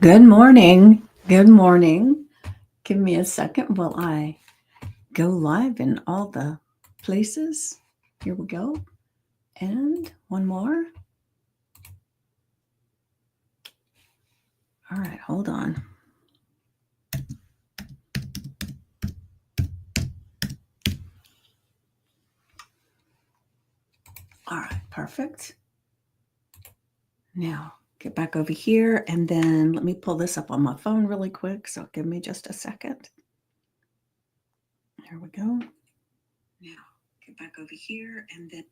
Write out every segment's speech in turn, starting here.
Good morning. Good morning. Give me a second while I go live in all the places. Here we go. And one more. All right, hold on. All right, perfect. Now get back over here and then let me pull this up on my phone really quick. So give me just a second. There we go. Now get back over here and then.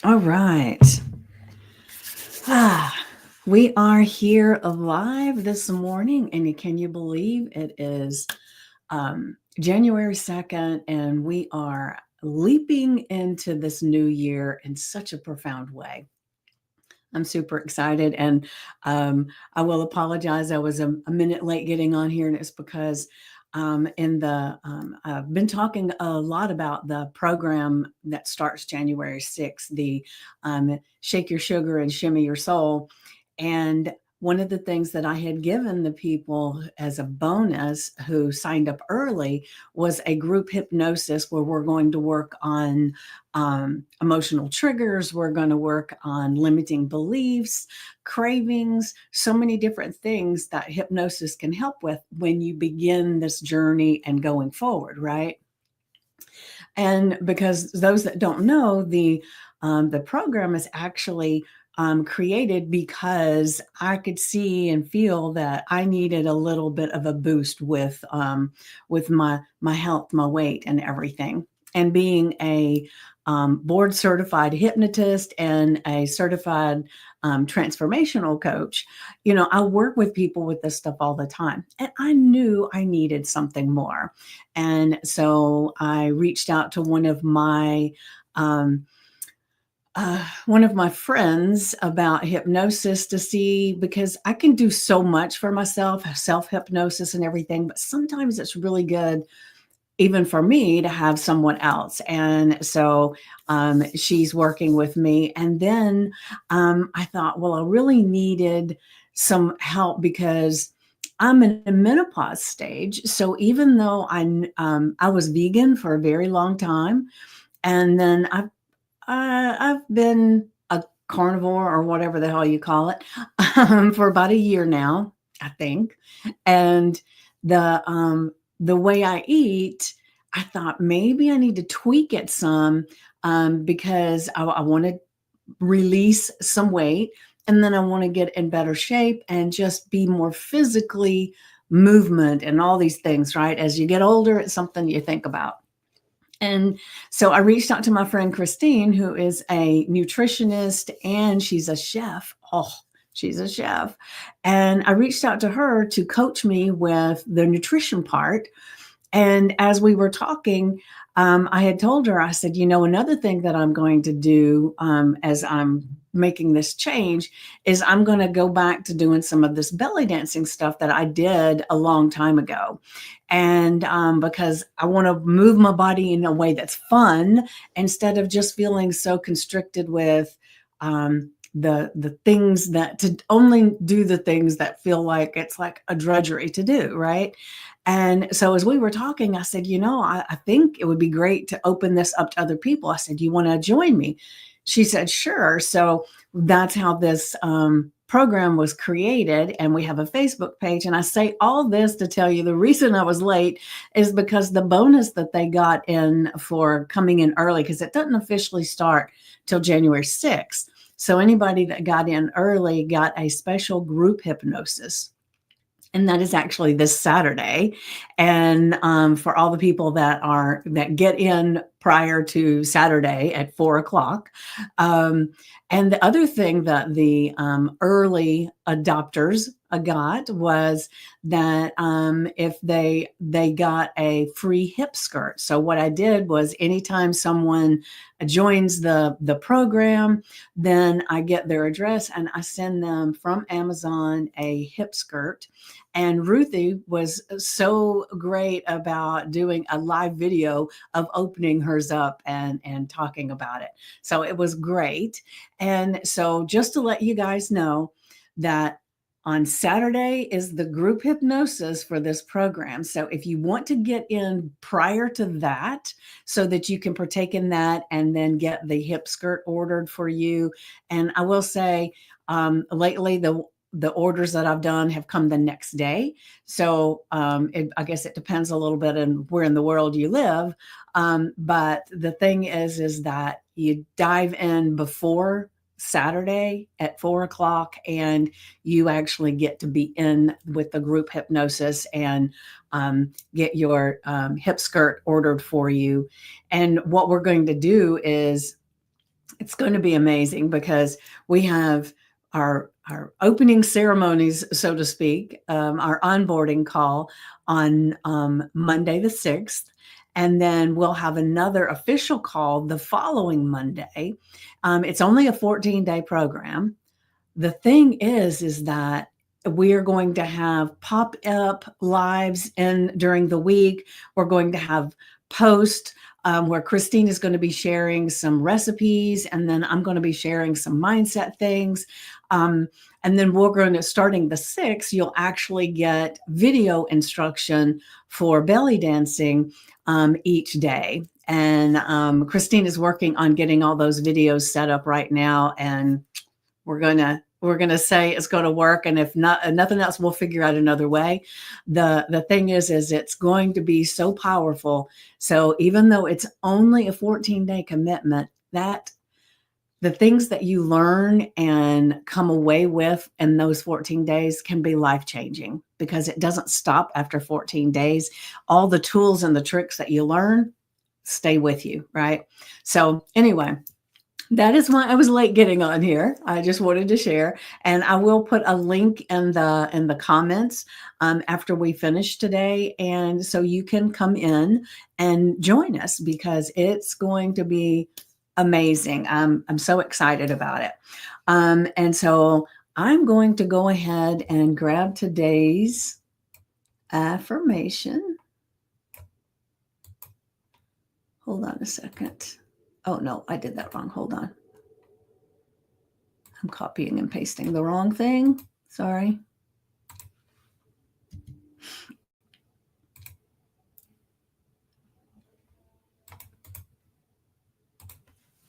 All right. We are here live this morning, and can you believe it is January 2nd, and we are leaping into this new year in such a profound way. I'm super excited, and I will apologize. I was a minute late getting on here, and it's because I've been talking a lot about the program that starts January 6th, the Shake Your Sugar and Shimmy Your Soul. And one of the things that I had given the people as a bonus who signed up early was a group hypnosis where we're going to work on emotional triggers. We're going to work on limiting beliefs, cravings, so many different things that hypnosis can help with when you begin this journey and going forward, right? And because those that don't know, the program is actually created because I could see and feel that I needed a little bit of a boost with my health, my weight, and everything. And being a board certified hypnotist and a certified transformational coach, I work with people with this stuff all the time. And I knew I needed something more. And so I reached out to one of my friends about hypnosis to see, because I can do so much for myself, self-hypnosis and everything, but sometimes it's really good, even for me, to have someone else. And so she's working with me. And then I thought, well, I really needed some help because I'm in a menopause stage. So even though I was vegan for a very long time, and then I've been a carnivore or whatever the hell you call it for about a year now, I think. And the way I eat, I thought maybe I need to tweak it some because I want to release some weight, and then I want to get in better shape and just be more physically movement and all these things, right? As you get older, it's something you think about. And so I reached out to my friend Christine, who is a nutritionist and she's a chef. Oh, she's a chef. And I reached out to her to coach me with the nutrition part. And as we were talking, I had told her, I said, another thing that I'm going to do as I'm making this change is I'm going to go back to doing some of this belly dancing stuff that I did a long time ago. And because I want to move my body in a way that's fun instead of just feeling so constricted with the things that, to only do the things that feel like it's like a drudgery to do, right? And so as we were talking, I said, I think it would be great to open this up to other people. I said, you want to join me? She said, sure. So that's how this program was created. And we have a Facebook page. And I say all this to tell you the reason I was late is because the bonus that they got in for coming in early, because it doesn't officially start till January 6th. So anybody that got in early got a special group hypnosis. And that is actually this Saturday. And for all the people that get in prior to Saturday at 4:00. And the other thing that the early adopters got was that if they got a free hip skirt. So what I did was anytime someone joins the program, then I get their address and I send them from Amazon a hip skirt. And Ruthie was so great about doing a live video of opening hers up and talking about it. So it was great. And so just to let you guys know that on Saturday is the group hypnosis for this program. So if you want to get in prior to that so that you can partake in that and then get the hip skirt ordered for you. And I will say lately the orders that I've done have come the next day. So I guess it depends a little bit on where in the world you live. But the thing is that you dive in before Saturday at 4 o'clock, and you actually get to be in with the group hypnosis and get your hip skirt ordered for you. And what we're going to do is it's going to be amazing because we have our opening ceremonies, so to speak, our onboarding call on Monday the 6th. And then we'll have another official call the following Monday. It's only a 14-day program. The thing is that we are going to have pop-up lives in during the week. We're going to have posts where Christine is going to be sharing some recipes, and then I'm going to be sharing some mindset things. And then we're going to, starting the 6th, you'll actually get video instruction for belly dancing each day. And Christine is working on getting all those videos set up right now, and we're gonna say it's going to work. And if not, nothing else, we'll figure out another way. The thing is it's going to be so powerful. So even though it's only a 14-day commitment, that the things that you learn and come away with in those 14 days can be life-changing, because it doesn't stop after 14 days. All the tools and the tricks that you learn stay with you, right? So anyway, that is why I was late getting on here. I just wanted to share, and I will put a link in the comments after we finish today, and so you can come in and join us because it's going to be amazing. I'm so excited about it. And so I'm going to go ahead and grab today's affirmation. Hold on a second. Oh, no, I did that wrong. Hold on. I'm copying and pasting the wrong thing. Sorry.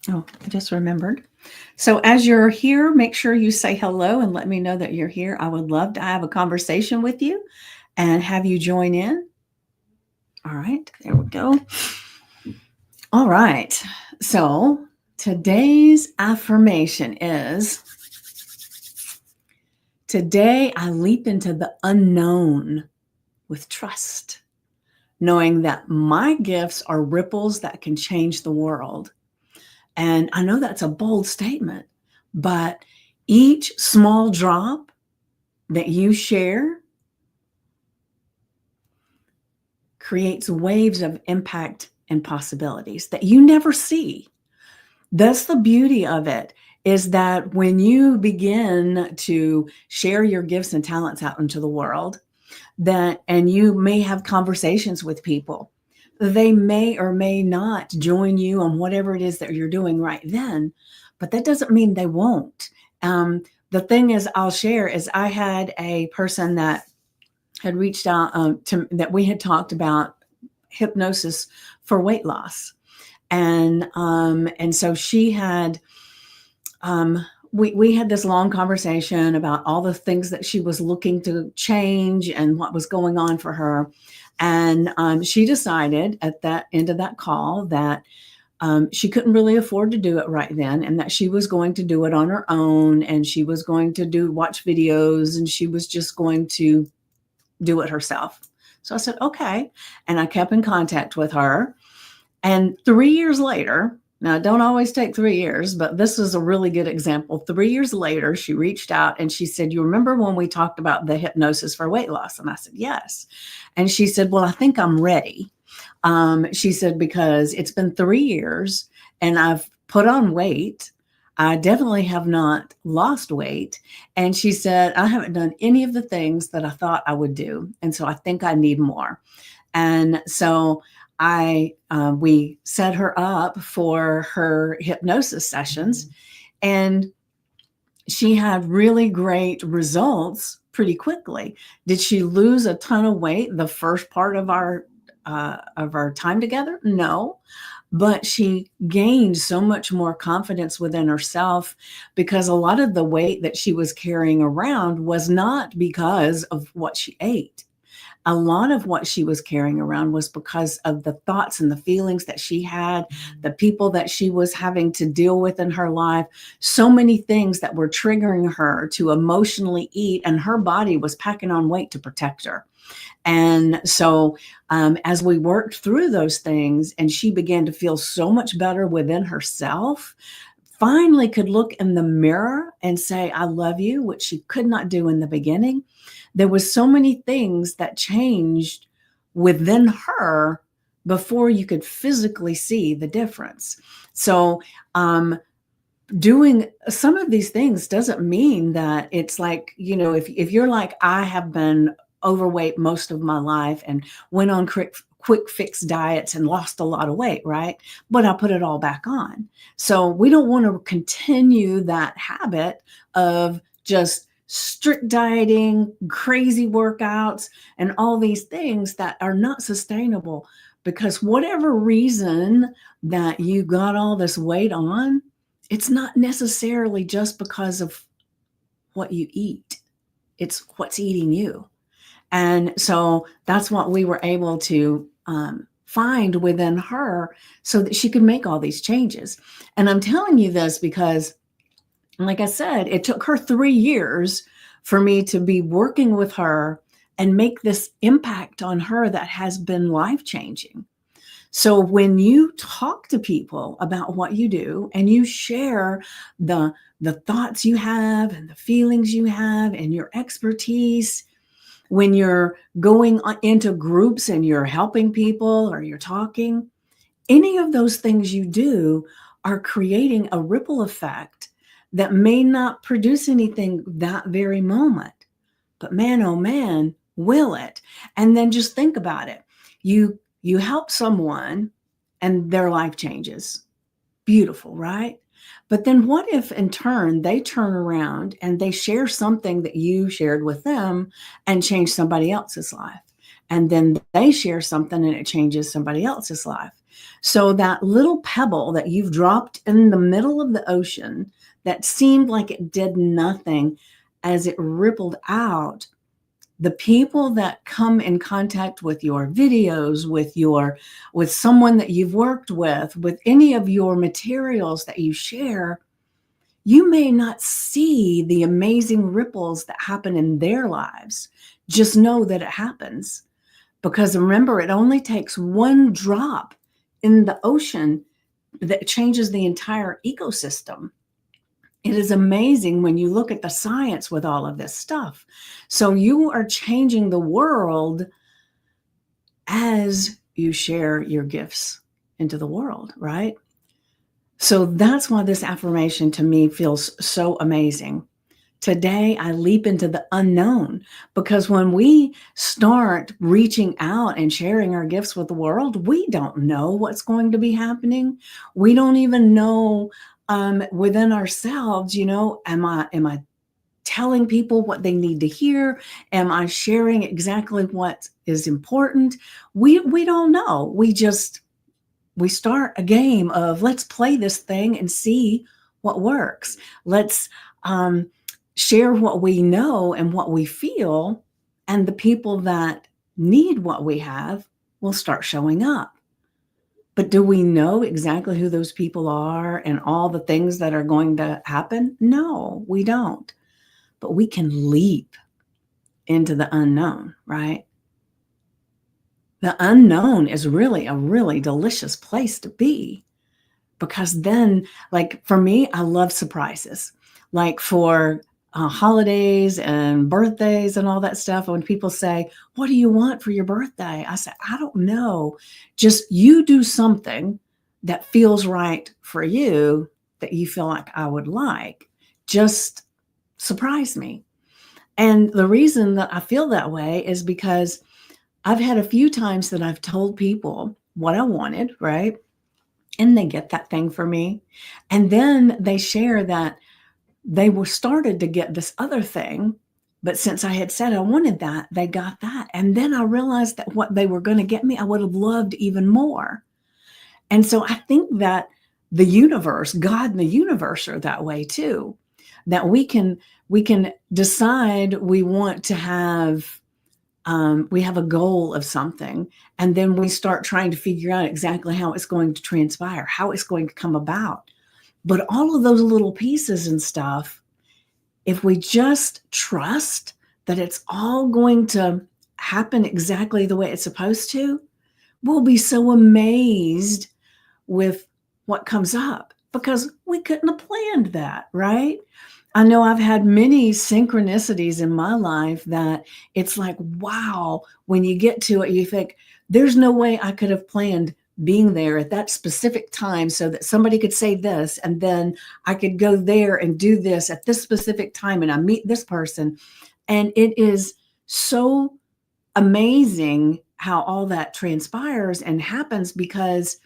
Oh, I just remembered. So as you're here, make sure you say hello and let me know that you're here. I would love to have a conversation with you and have you join in. All right, there we go. All right. So today's affirmation is, today I leap into the unknown with trust, knowing that my gifts are ripples that can change the world. And I know that's a bold statement, but each small drop that you share creates waves of impact and possibilities that you never see. That's the beauty of it, is that when you begin to share your gifts and talents out into the world, and you may have conversations with people, they may or may not join you on whatever it is that you're doing right then, but that doesn't mean they won't. The thing is, I'll share is I had a person that had reached out that we had talked about hypnosis for weight loss. And so she had, we had this long conversation about all the things that she was looking to change and what was going on for her. And she decided at that end of that call that she couldn't really afford to do it right then, and that she was going to do it on her own, and she was going to watch videos, and she was just going to do it herself. So I said, okay. And I kept in contact with her. And 3 years later, Now, it don't always take 3 years, but this is a really good example. 3 years later, she reached out and she said, "You remember when we talked about the hypnosis for weight loss?" And I said, "Yes." And she said, "Well, I think I'm ready." She said, "Because it's been 3 years and I've put on weight. I definitely have not lost weight." And she said, "I haven't done any of the things that I thought I would do. And so I think I need more." And so we set her up for her hypnosis sessions, and she had really great results pretty quickly. Did she lose a ton of weight the first part of our time together? No, but she gained so much more confidence within herself, because a lot of the weight that she was carrying around was not because of what she ate. A lot of what she was carrying around was because of the thoughts and the feelings that she had, the people that she was having to deal with in her life, so many things that were triggering her to emotionally eat, and her body was packing on weight to protect her. And so, as we worked through those things and she began to feel so much better within herself, finally could look in the mirror and say, "I love you," which she could not do in the beginning. There was so many things that changed within her before you could physically see the difference. So, doing some of these things doesn't mean that it's like, if you're like, I have been overweight most of my life and went on quick fix diets and lost a lot of weight, right? But I put it all back on. So we don't want to continue that habit of just strict dieting, crazy workouts, and all these things that are not sustainable, because whatever reason that you got all this weight on, it's not necessarily just because of what you eat. It's what's eating you. And so that's what we were able to find within her so that she could make all these changes. And I'm telling you this because, like I said, it took her 3 years for me to be working with her and make this impact on her that has been life-changing. So when you talk to people about what you do and you share the thoughts you have and the feelings you have and your expertise, when you're going into groups and you're helping people or you're talking, any of those things you do are creating a ripple effect that may not produce anything that very moment, but man, oh man, will it? And then just think about it. You help someone and their life changes. Beautiful, right? But then what if in turn they turn around and they share something that you shared with them and change somebody else's life? And then they share something and it changes somebody else's life. So that little pebble that you've dropped in the middle of the ocean that seemed like it did nothing, as it rippled out, the people that come in contact with your videos, with someone that you've worked with any of your materials that you share, you may not see the amazing ripples that happen in their lives. Just know that it happens, because remember, it only takes one drop in the ocean that changes the entire ecosystem. It is amazing when you look at the science with all of this stuff. So you are changing the world as you share your gifts into the world, right? So that's why this affirmation to me feels so amazing. Today, I leap into the unknown, because when we start reaching out and sharing our gifts with the world, we don't know what's going to be happening. We don't even know within ourselves, am I telling people what they need to hear? Am I sharing exactly what is important? We don't know. We start a game of, let's play this thing and see what works. Let's share what we know and what we feel, and the people that need what we have will start showing up. But do we know exactly who those people are and all the things that are going to happen? No, we don't. But we can leap into the unknown, right? The unknown is really a really delicious place to be, because then, like for me, I love surprises. Like for holidays and birthdays and all that stuff. When people say, "What do you want for your birthday?" I say, "I don't know. Just you do something that feels right for you, that you feel like I would like. Just surprise me." And the reason that I feel that way is because I've had a few times that I've told people what I wanted, right? And they get that thing for me. And then they share that they were started to get this other thing, but since I had said I wanted that, they got that. And then I realized that what they were going to get me, I would have loved even more. And so I think that the universe, God and the universe are that way too. That we can decide we want to have we have a goal of something, and then we start trying to figure out exactly how it's going to transpire, how it's going to come about. But all of those little pieces and stuff, if we just trust that it's all going to happen exactly the way it's supposed to, we'll be so amazed with what comes up because we couldn't have planned that, right? I know I've had many synchronicities in my life that it's like, wow, when you get to it, you think, there's no way I could have planned being there at that specific time so that somebody could say this, and then I could go there and do this at this specific time, and I meet this person. And it is so amazing how all that transpires and happens, because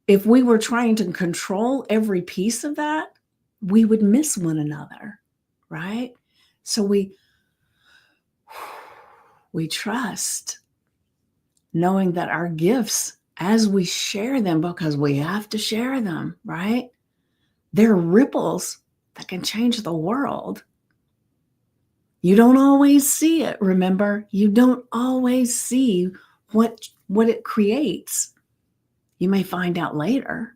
if we were trying to control every piece of that, we would miss one another, right? So we trust, knowing that our gifts, as we share them, because we have to share them, right? They're ripples that can change the world. You don't always see it, remember? You don't always see what it creates. You may find out later.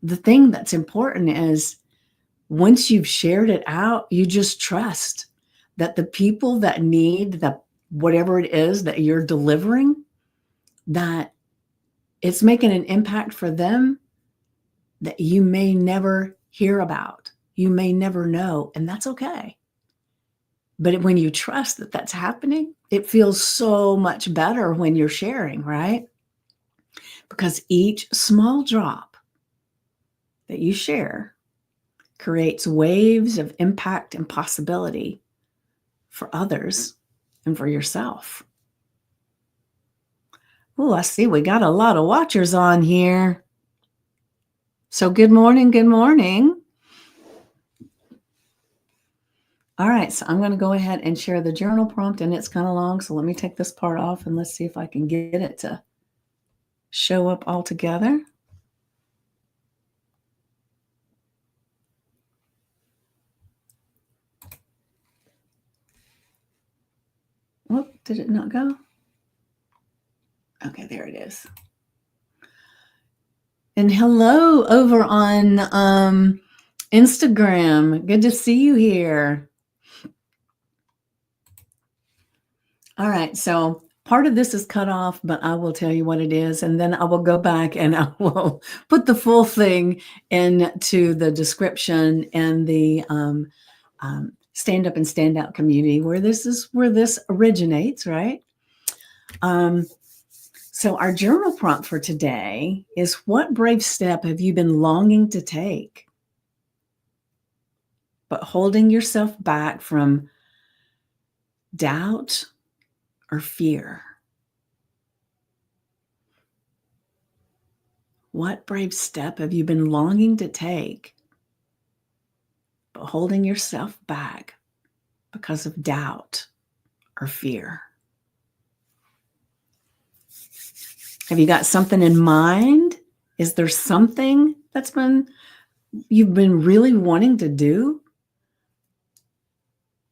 The thing that's important is, once you've shared it out, you just trust that the people that need the whatever it is that you're delivering, that it's making an impact for them that you may never hear about. You may never know, and that's okay. But when you trust that that's happening, it feels so much better when you're sharing, right? Because each small drop that you share creates waves of impact and possibility for others and for yourself. Oh, I see we got a lot of watchers on here. So good morning, good morning. All right, so I'm going to go ahead and share the journal prompt, and it's kind of long, so let me take this part off and let's see if I can get it to show up all together. Whoop, did it not go? Okay, there it is. And hello over on Instagram. Good to see you here. All right, so part of this is cut off, but I will tell you what it is, and then I will go back and I will put the full thing into the description and the stand up and stand out community where this originates, right? So our journal prompt for today is, what brave step have you been longing to take, but holding yourself back from doubt or fear? What brave step have you been longing to take, but holding yourself back because of doubt or fear? Have you got something in mind? Is there something you've been really wanting to do,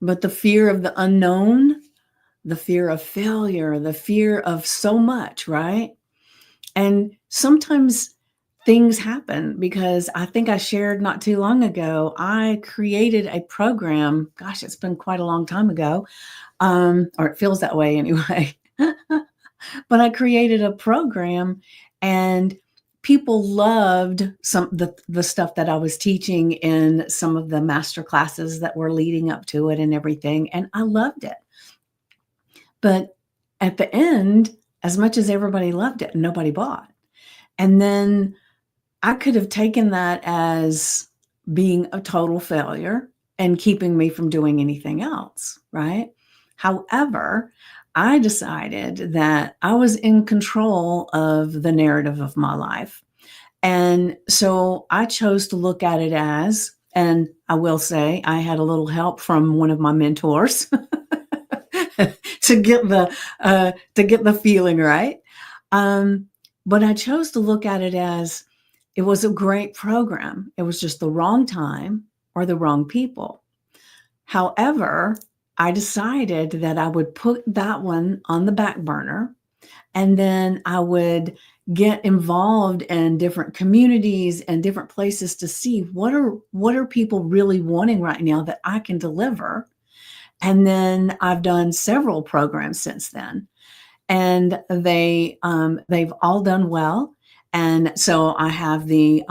but the fear of the unknown, the fear of failure, the fear of so much, right? And sometimes things happen, because I think I shared not too long ago, I created a program. Gosh, it's been quite a long time ago, or it feels that way anyway. But I created a program, and people loved some the stuff that I was teaching in some of the master classes that were leading up to it and everything, and I loved it. But at the end, as much as everybody loved it, nobody bought. And then I could have taken that as being a total failure and keeping me from doing anything else, right? However, I decided that I was in control of the narrative of my life. And so I chose to look at it as, and I will say I had a little help from one of my mentors to get the feeling right. Um, but I chose to look at it as it was a great program. It was just the wrong time or the wrong people. However, I decided that I would put that one on the back burner, and then I would get involved in different communities and different places to see what are people really wanting right now that I can deliver. And then I've done several programs since then, and they've all done well. And so I have the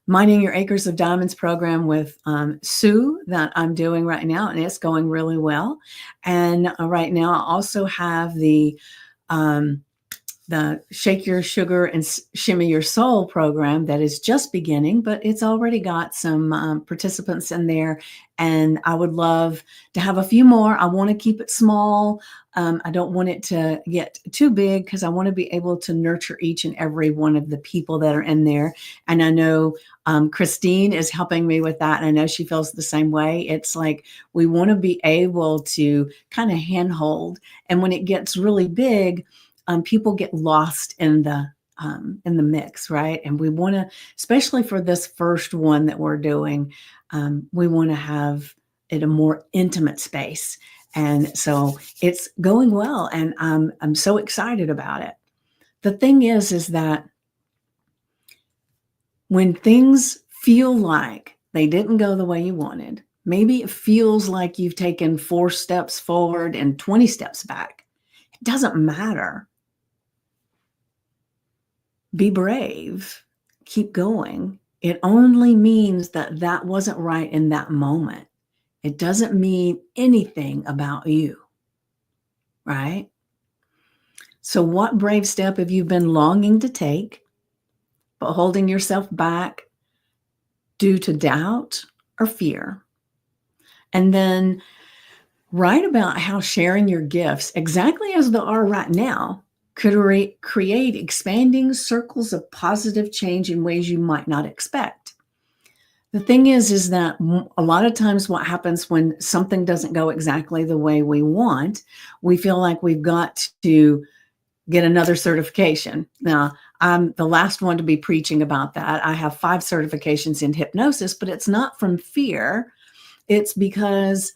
Mining Your Acres of Diamonds program with Sue that I'm doing right now, and it's going really well. And right now, I also have um, the Shake Your Sugar and Shimmy Your Soul program that is just beginning, but it's already got some participants in there. And I would love to have a few more. I want to keep it small. I don't want it to get too big because I want to be able to nurture each and every one of the people that are in there. And I know Christine is helping me with that. And I know she feels the same way. It's like we want to be able to kind of handhold. And when it gets really big, people get lost in the mix, right? And we want to, especially for this first one that we're doing, we want to have it a more intimate space. And so it's going well, and I'm so excited about it. The thing is that when things feel like they didn't go the way you wanted, maybe it feels like you've taken 4 steps forward and 20 steps back. It doesn't matter. Be brave, keep going. It only means that that wasn't right in that moment. It doesn't mean anything about you, right? So what brave step have you been longing to take, but holding yourself back due to doubt or fear? And then write about how sharing your gifts, exactly as they are right now, could create expanding circles of positive change in ways you might not expect. The thing is that a lot of times what happens when something doesn't go exactly the way we want, we feel like we've got to get another certification. Now, I'm the last one to be preaching about that. I have 5 certifications in hypnosis, but it's not from fear. It's because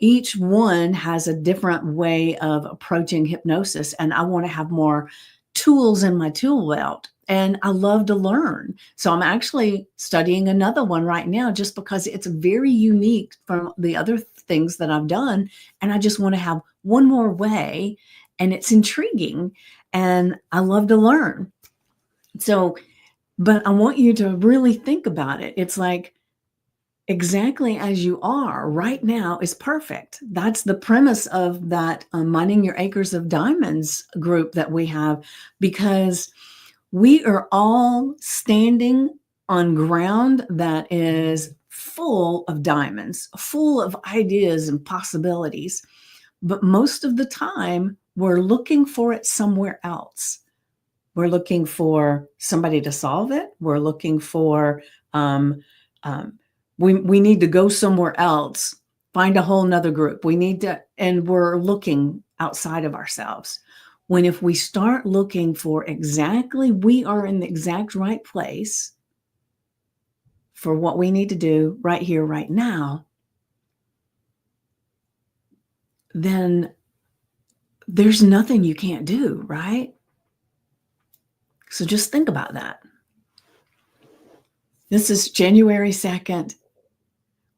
each one has a different way of approaching hypnosis, and I want to have more tools in my tool belt. And I love to learn. So I'm actually studying another one right now just because it's very unique from the other things that I've done. And I just want to have one more way, and it's intriguing, and I love to learn. So, but I want you to really think about it. It's like, exactly as you are right now is perfect. That's the premise of that Mining Your Acres of Diamonds group that we have, because we are all standing on ground that is full of diamonds, full of ideas and possibilities. But most of the time, we're looking for it somewhere else. We're looking for somebody to solve it. We're looking for we need to go somewhere else, find a whole nother group. We need to, and we're looking outside of ourselves. When if we start looking for exactly, we are in the exact right place for what we need to do right here, right now, then there's nothing you can't do, right? So just think about that. This is January 2nd.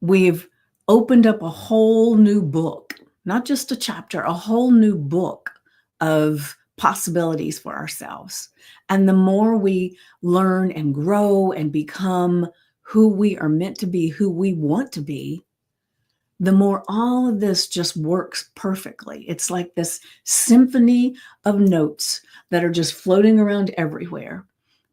We've opened up a whole new book, not just a chapter, a whole new book of possibilities for ourselves. And the more we learn and grow and become who we are meant to be, who we want to be, the more all of this just works perfectly. It's like this symphony of notes that are just floating around everywhere.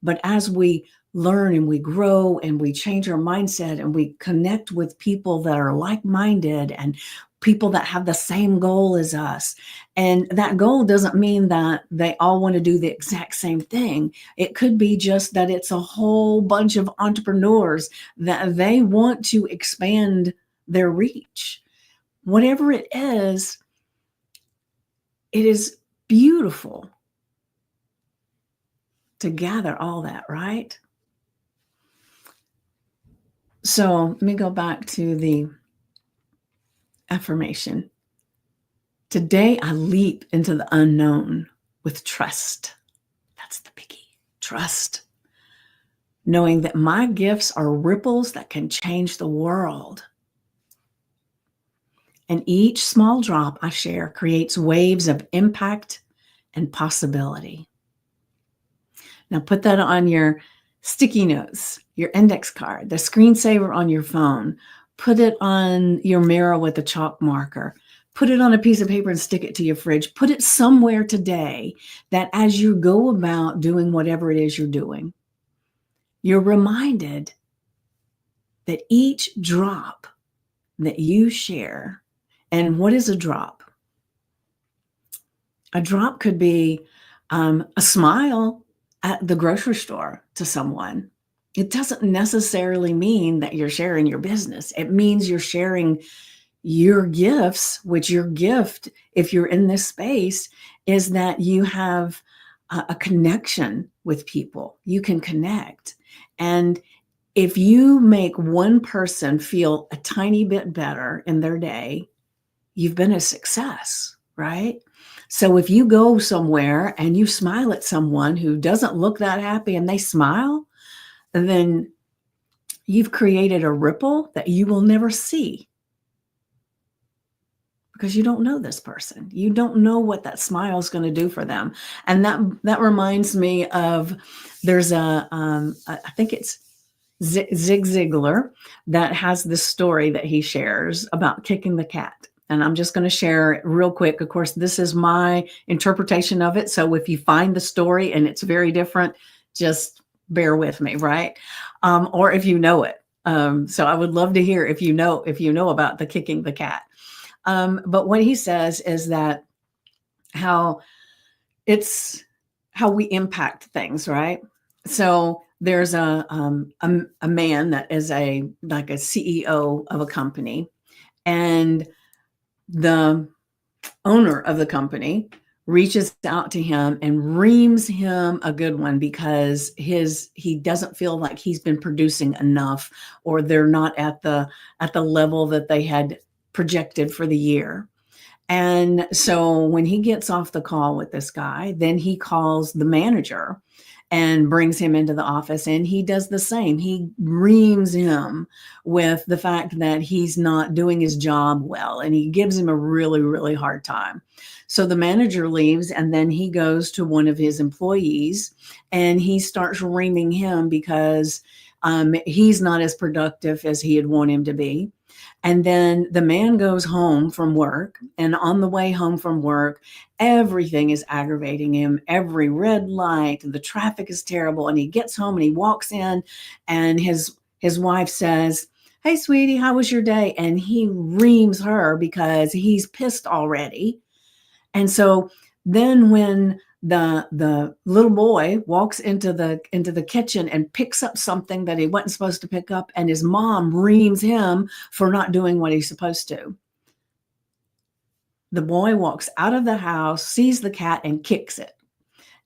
But as we learn and we grow and we change our mindset and we connect with people that are like-minded and people that have the same goal as us, and that goal doesn't mean that they all want to do the exact same thing. It could be just that it's a whole bunch of entrepreneurs that they want to expand their reach. Whatever it is beautiful to gather all that, right? So let me go back to the affirmation. Today, I leap into the unknown with trust. That's the biggie. Trust. Knowing that my gifts are ripples that can change the world. And each small drop I share creates waves of impact and possibility. Now put that on your sticky notes, your index card, the screensaver on your phone. Put it on your mirror with a chalk marker. Put it on a piece of paper and stick it to your fridge. Put it somewhere today that as you go about doing whatever it is you're doing, you're reminded that each drop that you share. And what is a drop? A drop could be a smile at the grocery store to someone. It doesn't necessarily mean that you're sharing your business. It means you're sharing your gifts, which your gift, if you're in this space, is that you have a connection with people. You can connect. And if you make one person feel a tiny bit better in their day, you've been a success, right? So if you go somewhere and you smile at someone who doesn't look that happy and they smile, then you've created a ripple that you will never see because you don't know this person. You don't know what that smile is going to do for them. And that reminds me of, there's I think it's Zig Ziglar that has this story that he shares about kicking the cat. And I'm just going to share it real quick. Of course, this is my interpretation of it. So if you find the story and it's very different, just bear with me, right? Or if you know it. So I would love to hear if you know about the kicking the cat. But what he says is that how we impact things, right? So there's a man that is like a CEO of a company, and the owner of the company reaches out to him and reams him a good one because he doesn't feel like he's been producing enough, or they're not at the level that they had projected for the year. And so when he gets off the call with this guy, then he calls the manager and brings him into the office, and he does the same. He reams him with the fact that he's not doing his job well, and he gives him a really, really hard time. So the manager leaves, and then he goes to one of his employees and he starts reaming him because he's not as productive as he had wanted him to be. And then the man goes home from work, and on the way home from work, everything is aggravating him. Every red light, the traffic is terrible. And he gets home and he walks in, and his wife says, "Hey, sweetie, how was your day?" And he reams her because he's pissed already. And so then when the little boy walks into the kitchen and picks up something that he wasn't supposed to pick up, and his mom reams him for not doing what he's supposed to, the boy walks out of the house, sees the cat, and kicks it.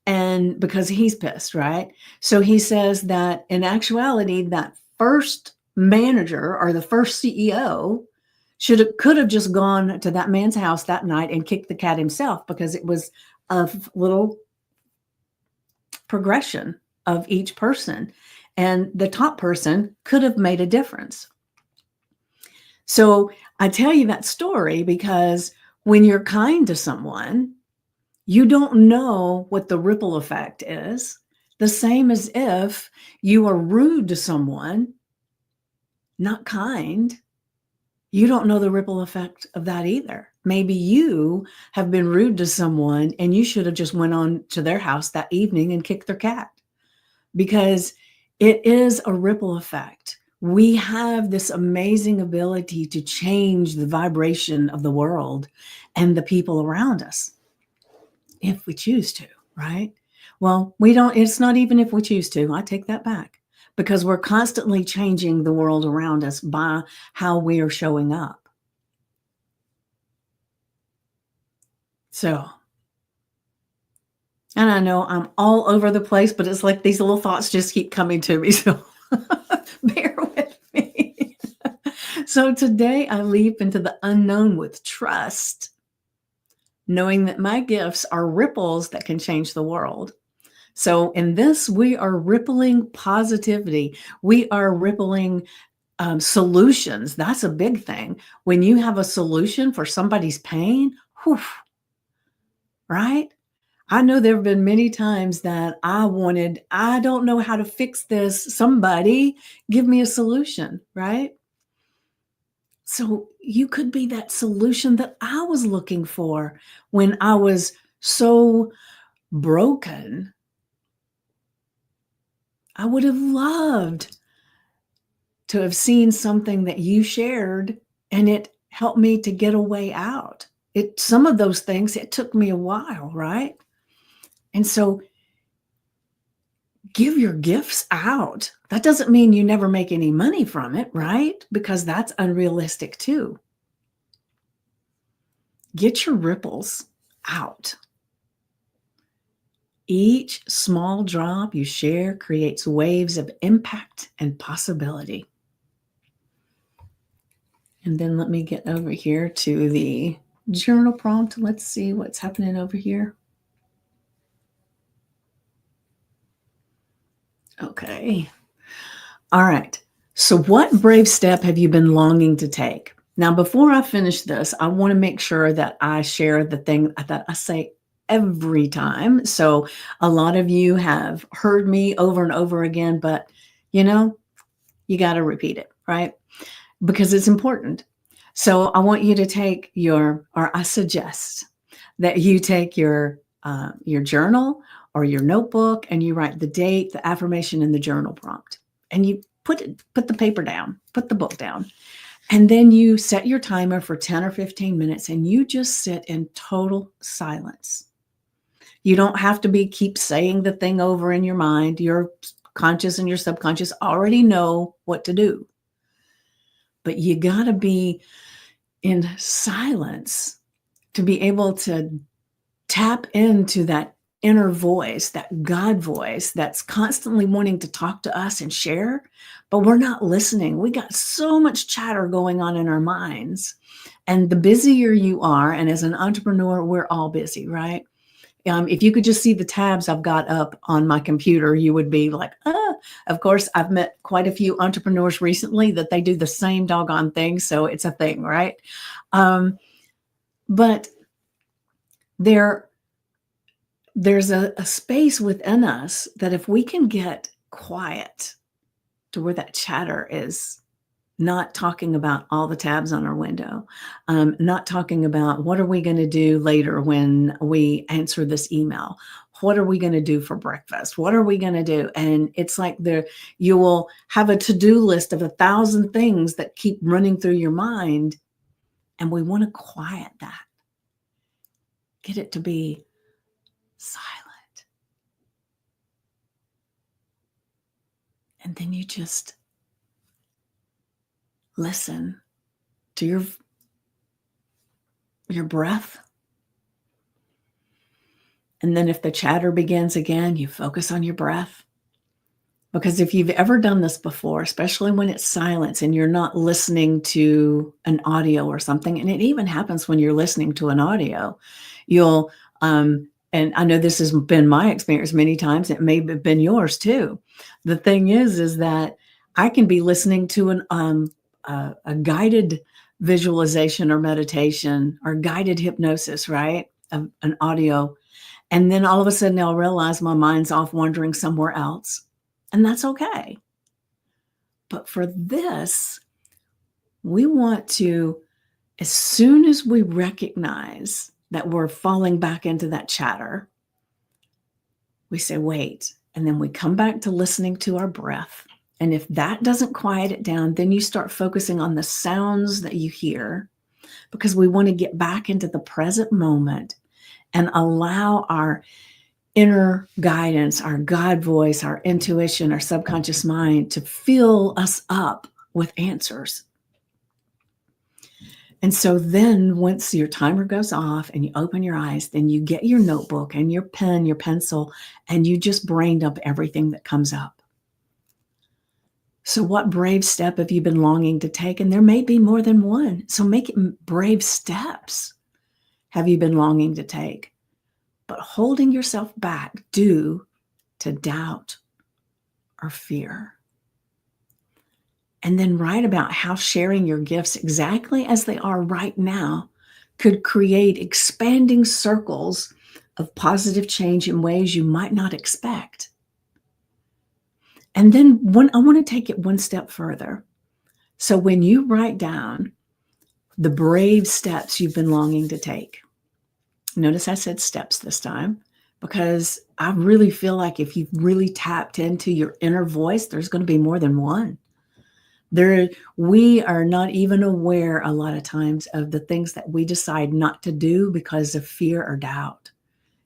And because he's pissed, right? So he says that in actuality, that first manager or the first CEO could have just gone to that man's house that night and kicked the cat himself, because it was a little progression of each person. And the top person could have made a difference. So I tell you that story because when you're kind to someone, You don't know what the ripple effect is. The same as if you are rude to someone, not kind, you don't know the ripple effect of that either. Maybe you have been rude to someone and you should have just went on to their house that evening and kicked their cat, because it is a ripple effect. We have this amazing ability to change the vibration of the world and the people around us if we choose to, right? Well, we don't, it's not even if we choose to. I take that back, because we're constantly changing the world around us by how we are showing up. So, and I know I'm all over the place, but it's like these little thoughts just keep coming to me. So bear with me. So today I leap into the unknown with trust, knowing that my gifts are ripples that can change the world. So in this, we are rippling positivity. We are rippling solutions. That's a big thing. When you have a solution for somebody's pain, whew, right? I know there have been many times that I don't know how to fix this. Somebody give me a solution, right? So you could be that solution that I was looking for when I was so broken. I would have loved to have seen something that you shared, and it helped me to get a way out. Some of those things, it took me a while, right? And so give your gifts out. That doesn't mean you never make any money from it, right? Because that's unrealistic too. Get your ripples out. Each small drop you share creates waves of impact and possibility. And then let me get over here to the journal prompt. Let's see what's happening over here. Okay. All right. So what brave step have you been longing to take? Now, before I finish this, I want to make sure that I share the thing that I say every time. So a lot of you have heard me over and over again, but you got to repeat it, right? Because it's important. So I want you to take or I suggest that you take your journal or your notebook and you write the date, the affirmation, and the journal prompt, and you put the paper down, put the book down, and then you set your timer for 10 or 15 minutes, and you just sit in total silence. You don't have to keep saying the thing over in your mind. Your conscious and your subconscious already know what to do. But you got to be in silence to be able to tap into that inner voice, that God voice that's constantly wanting to talk to us and share, but we're not listening. We got so much chatter going on in our minds. And the busier you are, and as an entrepreneur, we're all busy, right? If you could just see the tabs I've got up on my computer, you would be like, ah. Of course, I've met quite a few entrepreneurs recently that they do the same doggone thing. So it's a thing, right? But there's a space within us that if we can get quiet to where that chatter is not talking about all the tabs on our window, not talking about what are we going to do later when we answer this email, what are we going to do for breakfast, what are we going to do? And it's like you will have a to-do list of 1,000 things that keep running through your mind, and we want to quiet that, get it to be silent. And then you just listen to your breath. And then if the chatter begins again, you focus on your breath. Because if you've ever done this before, especially when it's silence and you're not listening to an audio or something, and it even happens when you're listening to an audio, you'll, and I know this has been my experience many times, it may have been yours too. The thing is that I can be listening to a guided visualization or meditation or guided hypnosis, right? An audio. And then all of a sudden I'll realize my mind's off wandering somewhere else. And that's okay. But for this, we want to, as soon as we recognize that we're falling back into that chatter, we say, wait, and then we come back to listening to our breath. And if that doesn't quiet it down, then you start focusing on the sounds that you hear, because we want to get back into the present moment and allow our inner guidance, our God voice, our intuition, our subconscious mind to fill us up with answers. And so then once your timer goes off and you open your eyes, then you get your notebook and your pen, your pencil, and you just brain dump everything that comes up. So what brave step have you been longing to take? And there may be more than one. So make it brave steps have you been longing to take, but holding yourself back due to doubt or fear. And then write about how sharing your gifts exactly as they are right now could create expanding circles of positive change in ways you might not expect. And then I want to take it one step further. So when you write down the brave steps you've been longing to take, notice I said steps this time, because I really feel like if you've really tapped into your inner voice, there's going to be more than one. We are not even aware a lot of times of the things that we decide not to do because of fear or doubt.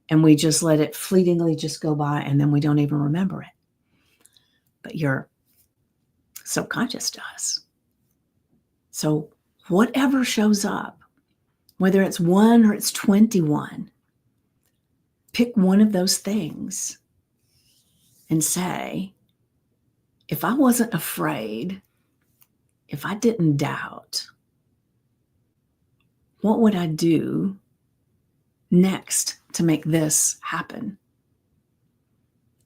And we just let it fleetingly just go by, and then we don't even remember it. But your subconscious does. So whatever shows up, whether it's 1 or it's 21, pick one of those things and say, if I wasn't afraid, if I didn't doubt, what would I do next to make this happen?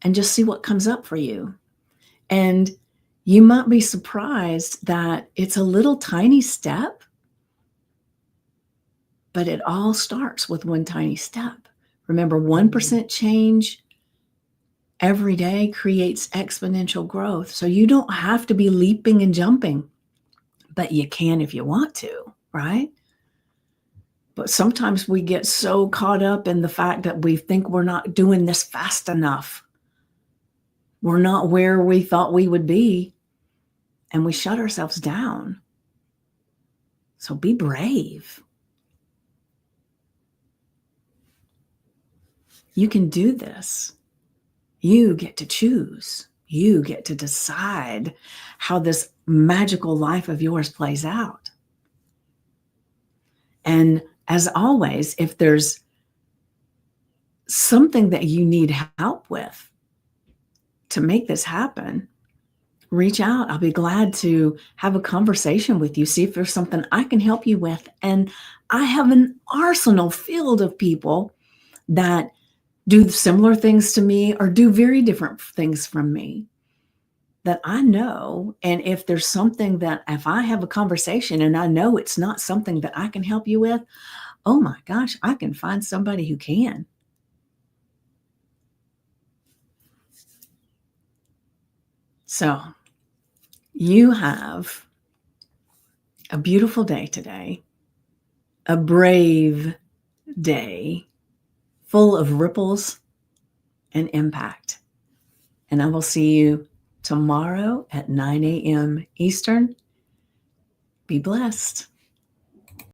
And just see what comes up for you. And you might be surprised that it's a little tiny step, but it all starts with one tiny step. Remember, 1% change every day creates exponential growth. So you don't have to be leaping and jumping, but you can if you want to, right? But sometimes we get so caught up in the fact that we think we're not doing this fast enough. We're not where we thought we would be, and we shut ourselves down. So be brave. You can do this. You get to choose. You get to decide how this magical life of yours plays out. And as always, if there's something that you need help with to make this happen, reach out. I'll be glad to have a conversation with you, see if there's something I can help you with. And I have an arsenal filled of people that do similar things to me or do very different things from me that I know. And if there's something that, if I have a conversation and I know it's not something that I can help you with, oh my gosh, I can find somebody who can. So you have a beautiful day today, a brave day full of ripples and impact. And I will see you tomorrow at 9 a.m. Eastern. Be blessed.